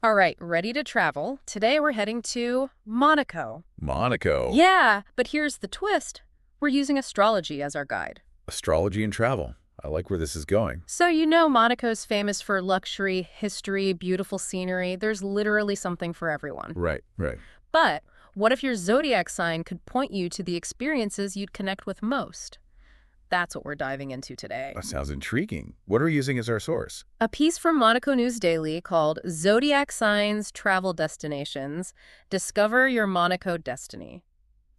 All right, ready to travel? Today we're heading to Monaco. Monaco. Yeah, but here's the twist. We're using astrology as our guide. Astrology and travel. I like where this is going. So Monaco's famous for luxury, history, beautiful scenery. There's literally something for everyone. Right, right. But what if your zodiac sign could point you to the experiences you'd connect with most? That's what we're diving into today. That sounds intriguing. What are we using as our source? A piece from Monaco News Daily called Zodiac Signs Travel Destinations. Discover Your Monaco Destiny.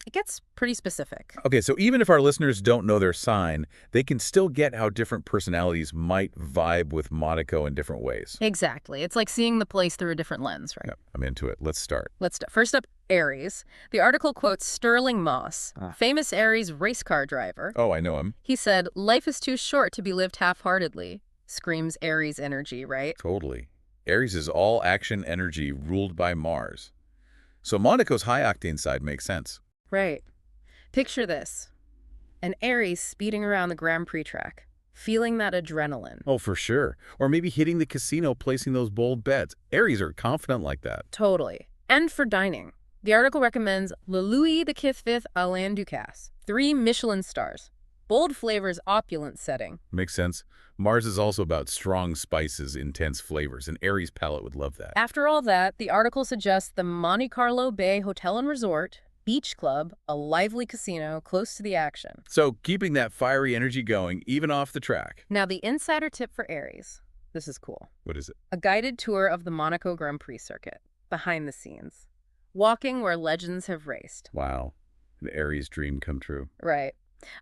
It gets pretty specific. Okay, so even if our listeners don't know their sign, they can still get how different personalities might vibe with Monaco in different ways. Exactly. It's like seeing the place through a different lens, right? Yep, I'm into it. Let's start. First up, Aries. The article quotes Sterling Moss, famous Aries race car driver. Oh, I know him. He said, "Life is too short to be lived half-heartedly." Screams Aries energy, right? Totally. Aries is all action energy ruled by Mars. So Monaco's high-octane side makes sense. Right. Picture this. An Aries speeding around the Grand Prix track, feeling that adrenaline. Oh, for sure. Or maybe hitting the casino, placing those bold bets. Aries are confident like that. Totally. And for dining. The article recommends Le Louis XV Alain Ducasse. 3 Michelin stars. Bold flavors, opulent setting. Makes sense. Mars is also about strong spices, intense flavors, and Aries' palate would love that. After all that, the article suggests the Monte-Carlo Bay Hotel and Resort, beach club, a lively casino close to the action. So keeping that fiery energy going, even off the track. Now, the insider tip for Aries. This is cool. What is it? A guided tour of the Monaco Grand Prix circuit, behind the scenes. Walking where legends have raced. Wow. An Aries dream come true. Right.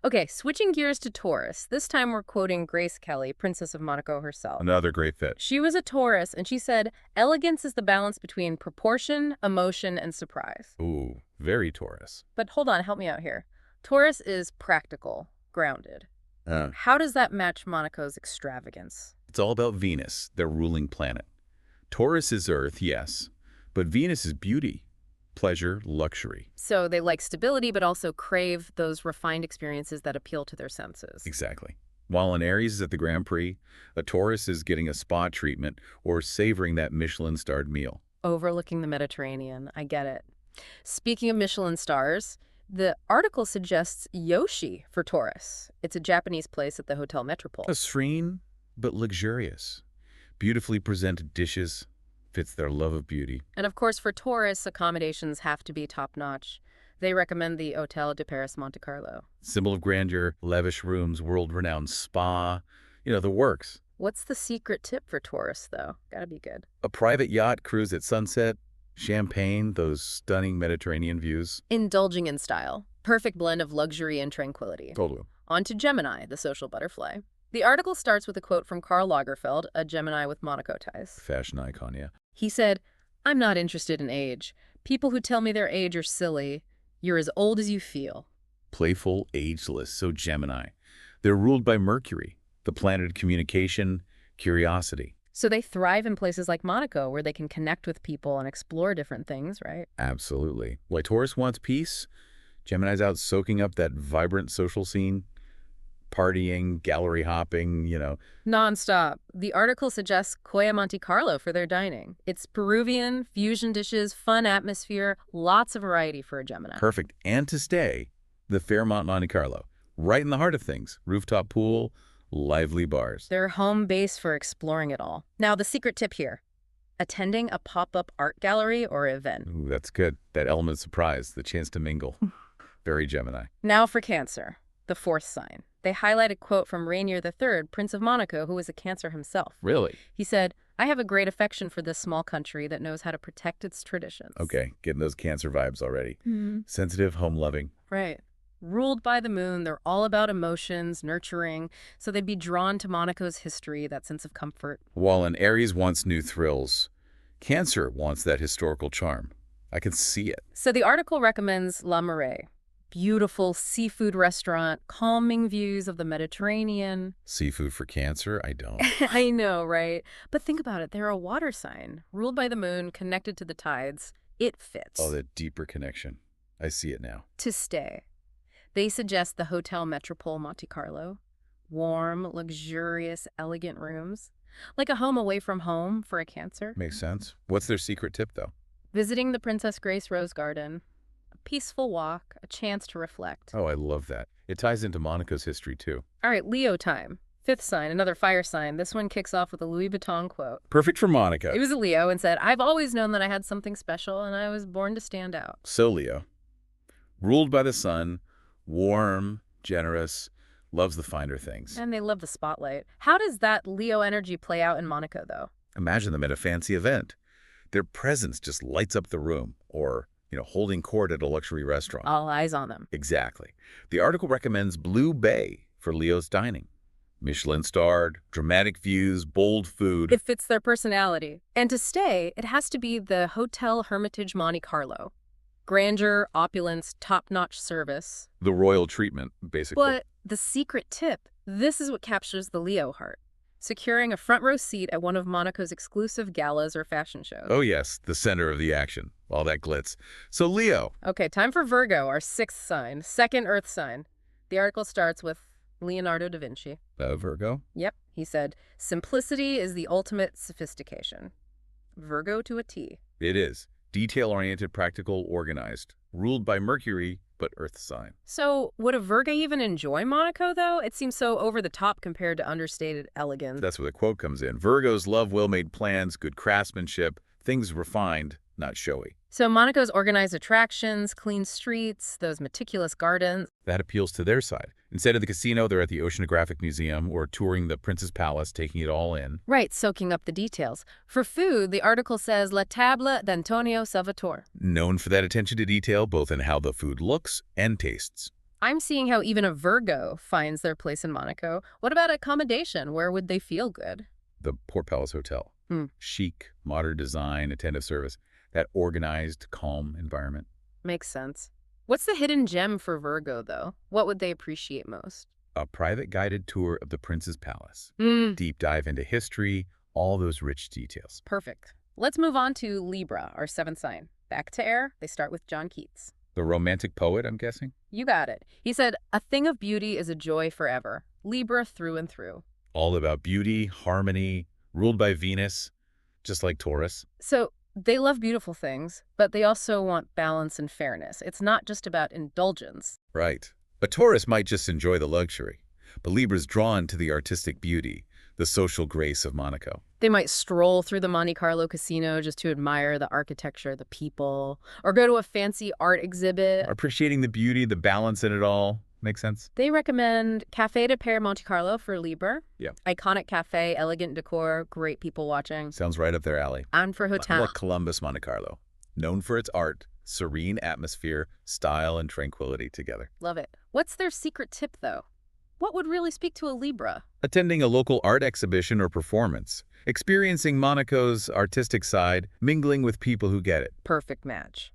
Okay, switching gears to Taurus. This time we're quoting Grace Kelly, Princess of Monaco herself. Another great fit. She was a Taurus, and she said, "Elegance is the balance between proportion, emotion, and surprise." Ooh, very Taurus. But hold on, help me out here. Taurus is practical, grounded. How does that match Monaco's extravagance? It's all about Venus, their ruling planet. Taurus is Earth, yes, but Venus is beauty, pleasure, luxury. So they like stability, but also crave those refined experiences that appeal to their senses. Exactly. While an Aries is at the Grand Prix, a Taurus is getting a spa treatment or savoring that Michelin-starred meal. Overlooking the Mediterranean, I get it. Speaking of Michelin stars, the article suggests Yoshi for Taurus. It's a Japanese place at the Hotel Metropole. A serene but luxurious. Beautifully presented dishes fits their love of beauty. And of course, for Taurus, accommodations have to be top-notch. They recommend the Hotel de Paris Monte-Carlo. Symbol of grandeur, lavish rooms, world-renowned spa, the works. What's the secret tip for Taurus, though? Gotta be good. A private yacht cruise at sunset, champagne, those stunning Mediterranean views. Indulging in style. Perfect blend of luxury and tranquility. Totally. On to Gemini, the social butterfly. The article starts with a quote from Karl Lagerfeld, a Gemini with Monaco ties. Fashion icon, yeah. He said, "I'm not interested in age. People who tell me their age are silly. You're as old as you feel." Playful, ageless, so Gemini. They're ruled by Mercury, the planet of communication, curiosity. So they thrive in places like Monaco, where they can connect with people and explore different things, right? Absolutely. While Taurus wants peace, Gemini's out soaking up that vibrant social scene. Partying, gallery hopping, Non-stop. The article suggests Coya Monte-Carlo for their dining. It's Peruvian, fusion dishes, fun atmosphere, lots of variety for a Gemini. Perfect. And to stay, the Fairmont Monte Carlo, right in the heart of things. Rooftop pool, lively bars. Their home base for exploring it all. Now, the secret tip here. Attending a pop-up art gallery or event. Ooh, that's good. That element of surprise, the chance to mingle. Very Gemini. Now for Cancer, the fourth sign. They highlight a quote from Rainier III, Prince of Monaco, who was a Cancer himself. Really? He said, "I have a great affection for this small country that knows how to protect its traditions." Okay, getting those Cancer vibes already. Sensitive, home-loving. Right. Ruled by the moon, they're all about emotions, nurturing, so they'd be drawn to Monaco's history, that sense of comfort. While an Aries wants new thrills, Cancer wants that historical charm. I can see it. So the article recommends La Marais. Beautiful seafood restaurant, calming views of the Mediterranean. Seafood for Cancer? I don't. I know, right? But think about it. They're a water sign, ruled by the moon, connected to the tides. It fits. Oh, that deeper connection. I see it now. To stay. They suggest the Hotel Metropole Monte-Carlo. Warm, luxurious, elegant rooms. Like a home away from home for a Cancer. Makes sense. What's their secret tip, though? Visiting the Princess Grace Rose Garden. A peaceful walk, a chance to reflect. Oh, I love that. It ties into Monaco's history, too. All right, Leo time. Fifth sign, another fire sign. This one kicks off with a Louis Vuitton quote. Perfect for Monaco. It was a Leo and said, "I've always known that I had something special and I was born to stand out." So Leo, ruled by the sun, warm, generous, loves the finer things. And they love the spotlight. How does that Leo energy play out in Monaco, though? Imagine them at a fancy event. Their presence just lights up the room, or, holding court at a luxury restaurant. All eyes on them. Exactly. The article recommends Blue Bay for Leo's dining. Michelin-starred, dramatic views, bold food. It fits their personality. And to stay, it has to be the Hotel Hermitage Monte-Carlo. Grandeur, opulence, top-notch service. The royal treatment, basically. But the secret tip, this is what captures the Leo heart. Securing a front row seat at one of Monaco's exclusive galas or fashion shows. Oh yes, the center of the action. All that glitz. So Leo. Okay, time for Virgo, our sixth sign, second earth sign. The article starts with Leonardo da Vinci. Virgo? Yep, he said, "Simplicity is the ultimate sophistication." Virgo to a T. It is. Detail-oriented, practical, organized. Ruled by Mercury, but earth sign. So would a Virgo even enjoy Monaco, though? It seems so over the top compared to understated elegance. That's where the quote comes in. Virgos love well-made plans, good craftsmanship, things refined, not showy. So Monaco's organized attractions, clean streets, those meticulous gardens. That appeals to their side. Instead of the casino, they're at the Oceanographic Museum or touring the Prince's Palace, taking it all in. Right, soaking up the details. For food, the article says La Table d'Antonio Salvatore. Known for that attention to detail, both in how the food looks and tastes. I'm seeing how even a Virgo finds their place in Monaco. What about accommodation? Where would they feel good? The Port Palace Hotel. Chic, modern design, attentive service. That organized, calm environment. Makes sense. What's the hidden gem for Virgo, though? What would they appreciate most? A private guided tour of the Prince's Palace. Deep dive into history, all those rich details. Perfect. Let's move on to Libra, our seventh sign. Back to air, they start with John Keats. The romantic poet, I'm guessing? You got it. He said, "A thing of beauty is a joy forever. Libra through and through." All about beauty, harmony, ruled by Venus, just like Taurus. So they love beautiful things, but they also want balance and fairness. It's not just about indulgence. Right. A Taurus might just enjoy the luxury, but Libra's drawn to the artistic beauty, the social grace of Monaco. They might stroll through the Monte-Carlo casino just to admire the architecture, the people, or go to a fancy art exhibit. Appreciating the beauty, the balance in it all. Makes sense? They recommend Café de Pere Monte-Carlo for Libra. Yeah. Iconic cafe, elegant decor, great people watching. Sounds right up their alley. And for hotel. Like Columbus, Monte-Carlo. Known for its art, serene atmosphere, style, and tranquility together. Love it. What's their secret tip, though? What would really speak to a Libra? Attending a local art exhibition or performance. Experiencing Monaco's artistic side, mingling with people who get it. Perfect match.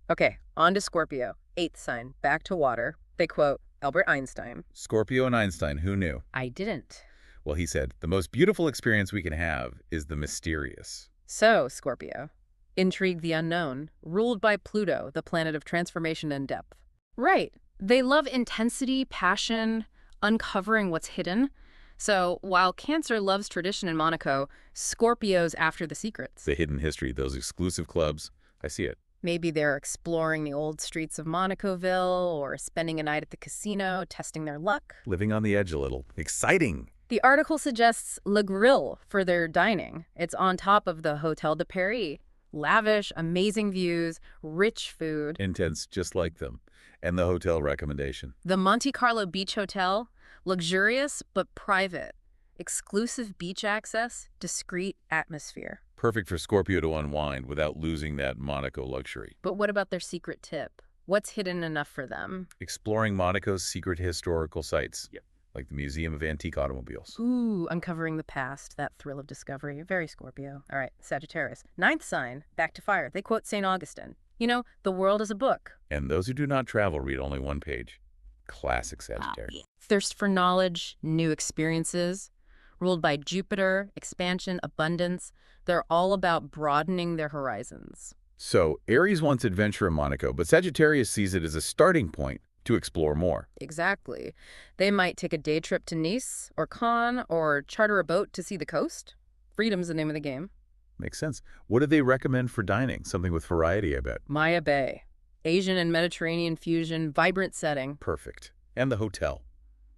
Okay, on to Scorpio. Eighth sign, back to water. They quote Albert Einstein. Scorpio and Einstein, who knew? I didn't. Well, he said, the most beautiful experience we can have is the mysterious. So, Scorpio. Intrigue the unknown, ruled by Pluto, the planet of transformation and depth. Right. They love intensity, passion, uncovering what's hidden. So, while Cancer loves tradition in Monaco, Scorpio's after the secrets. The hidden history, those exclusive clubs. I see it. Maybe they're exploring the old streets of Monacoville or spending a night at the casino, testing their luck. Living on the edge a little. Exciting! The article suggests Le Grill for their dining. It's on top of the Hotel de Paris. Lavish, amazing views, rich food. Intense, just like them. And the hotel recommendation. The Monte-Carlo Beach Hotel, luxurious but private. Exclusive beach access, discreet atmosphere. Perfect for Scorpio to unwind without losing that Monaco luxury. But what about their secret tip? What's hidden enough for them? Exploring Monaco's secret historical sites. Yep. Like the Museum of Antique Automobiles. Ooh, uncovering the past, that thrill of discovery. Very Scorpio. All right, Sagittarius. Ninth sign, back to fire. They quote St. Augustine. You know, the world is a book. And those who do not travel read only one page. Classic Sagittarius. Thirst for knowledge, new experiences. Ruled by Jupiter, expansion, abundance. They're all about broadening their horizons. So, Aries wants adventure in Monaco, but Sagittarius sees it as a starting point to explore more. Exactly. They might take a day trip to Nice or Cannes or charter a boat to see the coast. Freedom's the name of the game. Makes sense. What do they recommend for dining? Something with variety, I bet. Maya Bay. Asian and Mediterranean fusion, vibrant setting. Perfect. And the hotel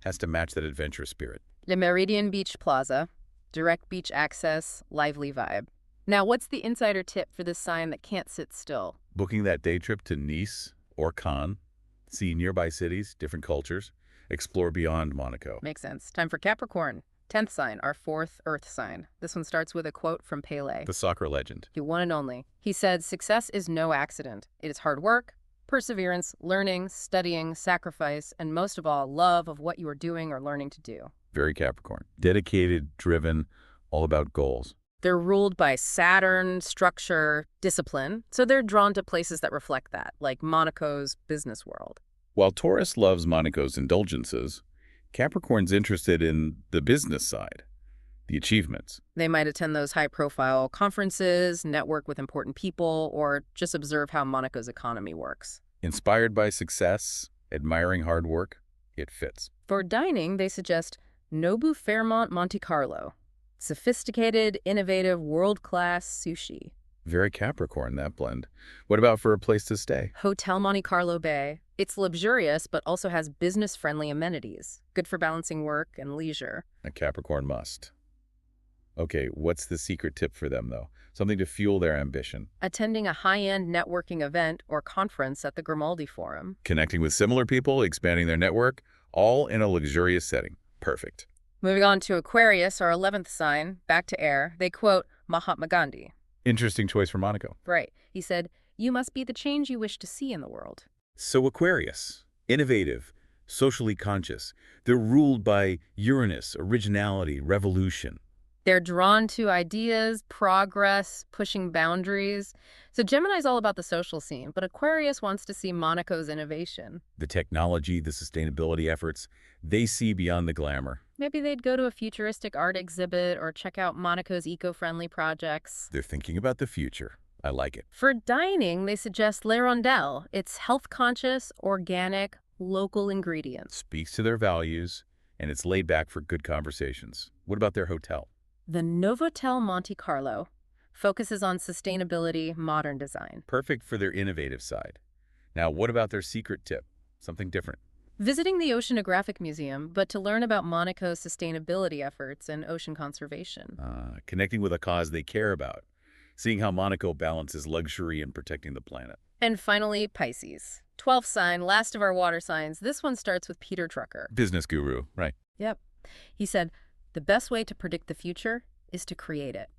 has to match that adventurous spirit. Le Méridien Beach Plaza. Direct beach access, lively vibe. Now, what's the insider tip for this sign that can't sit still? Booking that day trip to Nice or Cannes, see nearby cities, different cultures, explore beyond Monaco. Makes sense. Time for Capricorn. 10th sign, our 4th earth sign. This one starts with a quote from Pele. The soccer legend. The one and only. He said, "Success is no accident. It is hard work, perseverance, learning, studying, sacrifice, and most of all, love of what you are doing or learning to do." Very Capricorn. Dedicated, driven, all about goals. They're ruled by Saturn, structure, discipline, so they're drawn to places that reflect that, like Monaco's business world. While Taurus loves Monaco's indulgences, Capricorn's interested in the business side, the achievements. They might attend those high-profile conferences, network with important people, or just observe how Monaco's economy works. Inspired by success, admiring hard work, it fits. For dining, they suggest Nobu Fairmont Monte-Carlo. Sophisticated, innovative, world-class sushi. Very Capricorn, that blend. What about for a place to stay? Hotel Monte-Carlo Bay. It's luxurious, but also has business-friendly amenities. Good for balancing work and leisure. A Capricorn must. Okay, what's the secret tip for them, though? Something to fuel their ambition. Attending a high-end networking event or conference at the Grimaldi Forum. Connecting with similar people, expanding their network, all in a luxurious setting. Perfect. Moving on to Aquarius, our 11th sign, back to air, they quote Mahatma Gandhi. Interesting choice for Monaco. Right. He said, "You must be the change you wish to see in the world." So Aquarius, innovative, socially conscious. They're ruled by Uranus, originality, revolution. They're drawn to ideas, progress, pushing boundaries. So Gemini's all about the social scene, but Aquarius wants to see Monaco's innovation. The technology, the sustainability efforts, they see beyond the glamour. Maybe they'd go to a futuristic art exhibit or check out Monaco's eco-friendly projects. They're thinking about the future. I like it. For dining, they suggest Le Rondelle. It's health-conscious, organic, local ingredients. Speaks to their values, and it's laid back for good conversations. What about their hotel? The Novotel Monte-Carlo focuses on sustainability, modern design. Perfect for their innovative side. Now, what about their secret tip? Something different. Visiting the Oceanographic Museum, but to learn about Monaco's sustainability efforts and ocean conservation. Connecting with a cause they care about. Seeing how Monaco balances luxury and protecting the planet. And finally, Pisces. 12th sign, last of our water signs. This one starts with Peter Drucker. Business guru, right. Yep. He said, "The best way to predict the future is to create it."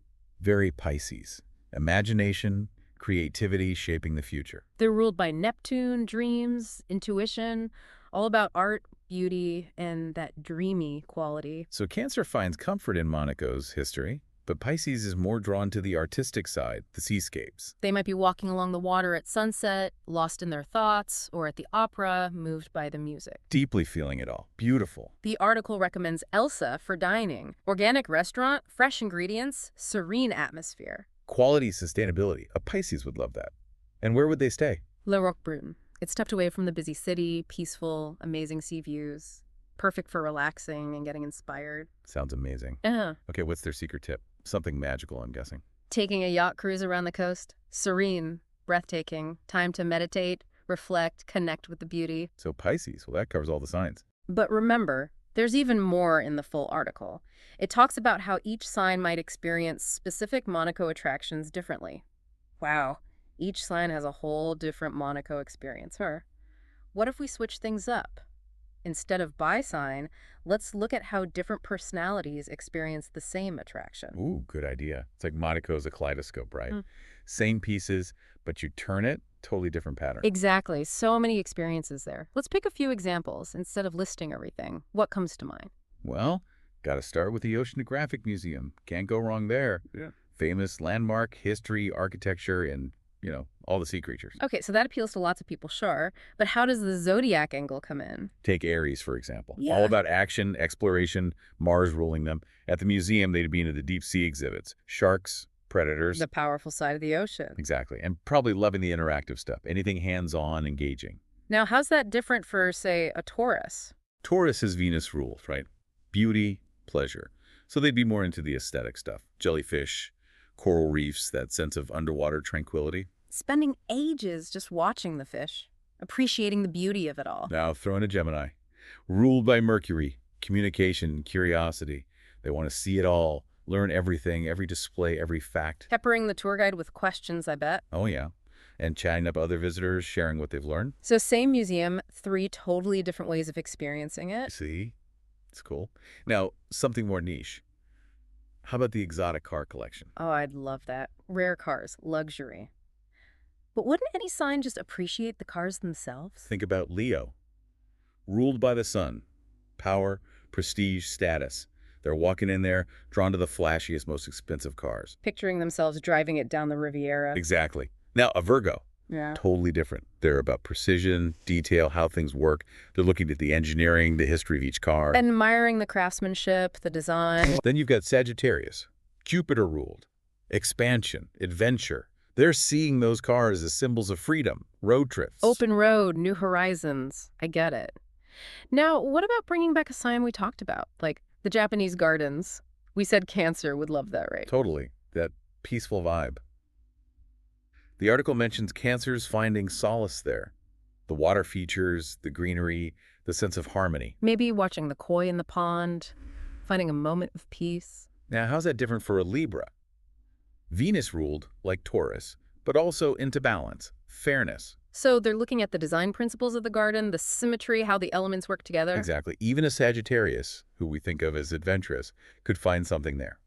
Very Pisces. Imagination, creativity shaping the future. They're ruled by Neptune, dreams, intuition, all about art, beauty, and that dreamy quality. So Cancer finds comfort in Monaco's history, but Pisces is more drawn to the artistic side, the seascapes. They might be walking along the water at sunset, lost in their thoughts, or at the opera, moved by the music. Deeply feeling it all. Beautiful. The article recommends Elsa for dining. Organic restaurant, fresh ingredients, serene atmosphere. Quality sustainability. A Pisces would love that. And where would they stay? Le Roquebrune. It's tucked away from the busy city, peaceful, amazing sea views. Perfect for relaxing and getting inspired. Sounds amazing. Uh-huh. Okay, what's their secret tip? Something magical, I'm guessing. Taking a yacht cruise around the coast. Serene, breathtaking, time to meditate, reflect, connect with the beauty. So Pisces, well, that covers all the signs. But remember, there's even more in the full article. It talks about how each sign might experience specific Monaco attractions differently. Wow, each sign has a whole different Monaco experience, huh? What if we switch things up? Instead of by sign, let's look at how different personalities experience the same attraction. Ooh, good idea. It's like Monaco's a kaleidoscope, right? Mm. Same pieces, but you turn it, totally different pattern. Exactly. So many experiences there. Let's pick a few examples instead of listing everything. What comes to mind? Well, got to start with the Oceanographic Museum. Can't go wrong there. Yeah. Famous landmark, history, architecture, and, all the sea creatures. Okay, so that appeals to lots of people, sure. But how does the Zodiac angle come in? Take Aries, for example. Yeah. All about action, exploration, Mars ruling them. At the museum, they'd be into the deep sea exhibits. Sharks, predators. The powerful side of the ocean. Exactly. And probably loving the interactive stuff. Anything hands-on, engaging. Now, how's that different for, say, a Taurus? Taurus is Venus ruled, right? Beauty, pleasure. So they'd be more into the aesthetic stuff. Jellyfish, coral reefs, that sense of underwater tranquility. Spending ages just watching the fish, appreciating the beauty of it all. Now throw in a Gemini. Ruled by Mercury, communication, curiosity. They want to see it all, learn everything, every display, every fact. Peppering the tour guide with questions, I bet. Oh, yeah. And chatting up other visitors, sharing what they've learned. So same museum, 3 totally different ways of experiencing it. See? It's cool. Now, something more niche. How about the exotic car collection? Oh, I'd love that. Rare cars, luxury. But wouldn't any sign just appreciate the cars themselves? Think about Leo. Ruled by the sun. Power, prestige, status. They're walking in there, drawn to the flashiest, most expensive cars. Picturing themselves driving it down the Riviera. Exactly. Now, a Virgo. Yeah. Totally different. They're about precision, detail, how things work. They're looking at the engineering, the history of each car. Admiring the craftsmanship, the design. Then you've got Sagittarius. Jupiter ruled. Expansion, adventure. They're seeing those cars as symbols of freedom, road trips. Open road, new horizons. I get it. Now, what about bringing back a sign we talked about, like the Japanese gardens? We said Cancer would love that, right? Totally. That peaceful vibe. The article mentions Cancer's finding solace there. The water features, the greenery, the sense of harmony. Maybe watching the koi in the pond, finding a moment of peace. Now, how's that different for a Libra? Venus ruled, like Taurus, but also into balance, fairness. So they're looking at the design principles of the garden, the symmetry, how the elements work together. Exactly. Even a Sagittarius, who we think of as adventurous, could find something there.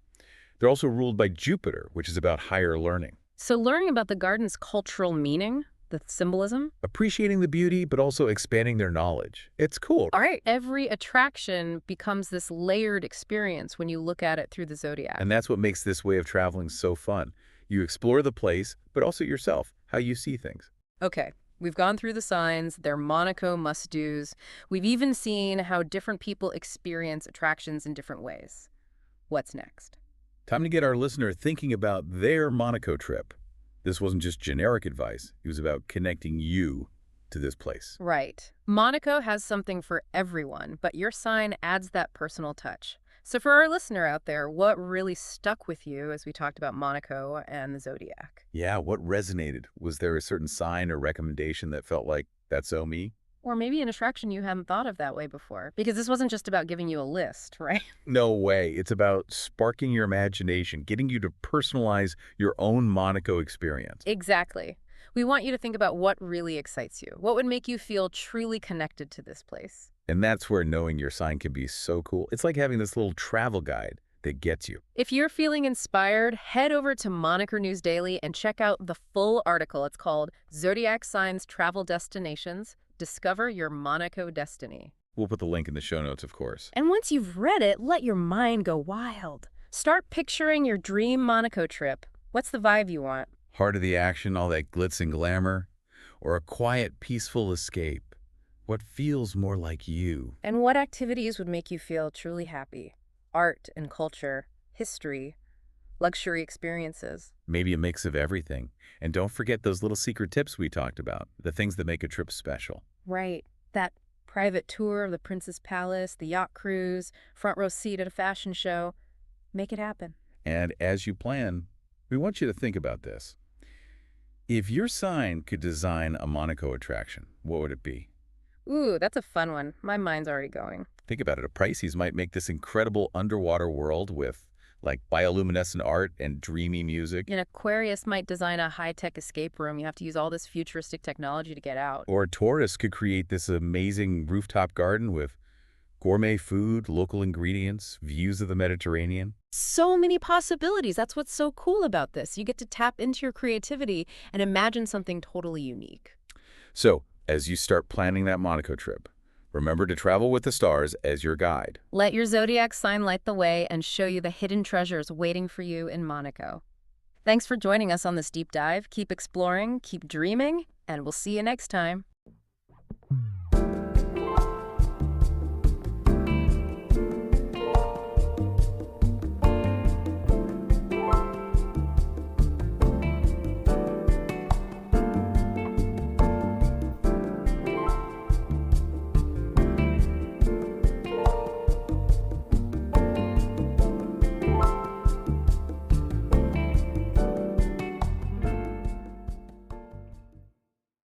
They're also ruled by Jupiter, which is about higher learning. So learning about the garden's cultural meaning, the symbolism. Appreciating the beauty, but also expanding their knowledge. It's cool. All right. Every attraction becomes this layered experience when you look at it through the zodiac. And that's what makes this way of traveling so fun. You explore the place, but also yourself, how you see things. Okay. We've gone through the signs, their Monaco must-dos. We've even seen how different people experience attractions in different ways. What's next? Time to get our listener thinking about their Monaco trip. This wasn't just generic advice. It was about connecting you to this place. Right. Monaco has something for everyone, but your sign adds that personal touch. So for our listener out there, what really stuck with you as we talked about Monaco and the Zodiac? Yeah, what resonated? Was there a certain sign or recommendation that felt like, that's so me? Or maybe an attraction you hadn't thought of that way before. Because this wasn't just about giving you a list, right? No way. It's about sparking your imagination, getting you to personalize your own Monaco experience. Exactly. We want you to think about what really excites you. What would make you feel truly connected to this place? And that's where knowing your sign can be so cool. It's like having this little travel guide that gets you. If you're feeling inspired, head over to Moniker News Daily and check out the full article. It's called Zodiac Signs Travel Destinations. Discover your Monaco destiny. We'll put the link in the show notes, of course. And once you've read it, let your mind go wild. Start picturing your dream Monaco trip. What's the vibe you want? Heart of the action, all that glitz and glamour, or a quiet, peaceful escape? What feels more like you? And what activities would make you feel truly happy? Art and culture, history, luxury experiences. Maybe a mix of everything. And don't forget those little secret tips we talked about, the things that make a trip special. Right. That private tour of the Prince's Palace, the yacht cruise, front row seat at a fashion show. Make it happen. And as you plan, we want you to think about this. If your sign could design a Monaco attraction, what would it be? Ooh, that's a fun one. My mind's already going. Think about it. A Pisces might make this incredible underwater world with like bioluminescent art and dreamy music. An Aquarius might design a high-tech escape room. You have to use all this futuristic technology to get out. Or a Taurus could create this amazing rooftop garden with gourmet food, local ingredients, views of the Mediterranean. So many possibilities. That's what's so cool about this. You get to tap into your creativity and imagine something totally unique. So, as you start planning that Monaco trip, remember to travel with the stars as your guide. Let your zodiac sign light the way and show you the hidden treasures waiting for you in Monaco. Thanks for joining us on this deep dive. Keep exploring, keep dreaming, and we'll see you next time.